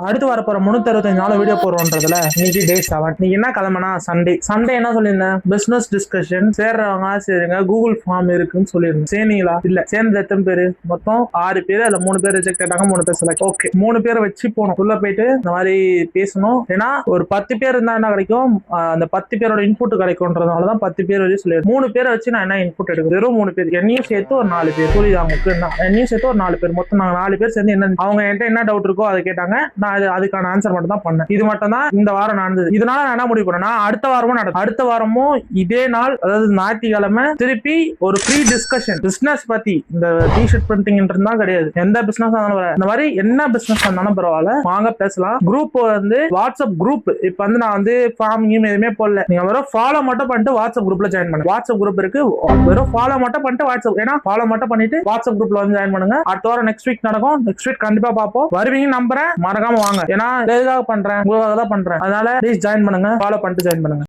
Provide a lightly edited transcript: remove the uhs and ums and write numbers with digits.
அடுத்து வரப்போற 365 நாள் வீடியோ போடுறோன்றதுல இன்னைக்கு டே 7. நீங்க என்ன கிளம்புனா சண்டே என்ன சொல்லியிருந்தேன், பிசினஸ் டிஸ்கஷன் சேர்றவங்க சரிங்க கூகுள் ஃபார்ம் இருக்குன்னு சொல்லியிருந்தேன். சேர்ந்தீங்களா? இல்ல. சேர்ந்தது எத்தனை பேரு? மொத்தம் 6 பேர். அதுல 3 பேர் ரிஜெக்ட் ஆயிட்டாங்க, 3 பேர் செலக்ட். ஓகே, 3 பேரை வச்சு போனோம் உள்ள போயிட்டு இந்த மாதிரி பேசணும். ஏன்னா ஒரு 10 பேர் இருந்தா என்ன கிடைக்கும், அந்த 10 பேரோட இன்புட் கிடைக்கும்ன்றதுனாலதான் 10 பேர் வச்சு சொல்லிடுறேன். 3 பேரை வச்சு நான் என்ன இன்புட் எடுக்கிறேன்? வெறும் 3 பேர், என்னையும் சேர்த்து ஒரு 4 பேர். புரியுது அவங்களுக்கு? என்னையும் சேர்த்து ஒரு 4 பேர், மொத்தம் நாங்க 4 பேர் சேர்ந்து என்ன அவங்க என்கிட்ட என்ன டவுட் இருக்கோ அதை கேட்டாங்க. நான் அதுக்கான ஆன்சர் மட்டும் தான் பண்ணேன். இது மட்டும் தான் இந்த வாரம் நடந்தது. இதனால நான் என்ன முடிவு பண்ணேன்னா, அடுத்த வாரமும் நடக்கும். அடுத்த வாரமும் இதே நாள், அதாவது ஞாயிற்றுக்கிழமை திருப்பி ஒரு ஃப்ரீ டிஸ்கஷன் பிசினஸ் பத்தி. இந்த டிஷர்ட் பிரிண்டிங் தான் கிடையாது, எந்த பிசினஸ் இருந்தாலும் இந்த மாதிரி என்ன பிசினஸ் இருந்தாலும் பரவாயில்ல, வாங்க பேசலாம். குரூப் வந்து வாட்ஸ்அப் குரூப். இப்ப வந்து நான் வந்து ஃபார்ம் எதுவுமே போடல. நீங்க வெறும் ஃபாலோ மட்டும் பண்ணிட்டு வாட்ஸ்அப் குரூப்ல ஜாயின் பண்ணுங்க. வாட்ஸ்அப் குரூப் இருக்கு, வெறும் ஃபாலோ மட்டும் பண்ணிட்டு வாட்ஸ்அப், ஏன்னா ஃபாலோ மட்டும் பண்ணிட்டு வாட்ஸ்அப் குரூப்ல வந்து ஜாயின் பண்ணுங்க. அடுத்த வாரம் நெக்ஸ்ட் வீக் நடக்கும். நெக்ஸ்ட் வீக் கண்டிப்பா பார்ப்போம். வருவீங்க நம்புறேன், மறக்காம வாங்க. ஏன்னா எதுக்காக பண்றேன், உங்களுக்காக தான் பண்றேன். அதனால ப்ளீஸ் ஜாயின் பண்ணுங்க, ஃபாலோ பண்ணிட்டு ஜாயின் பண்ணுங்க.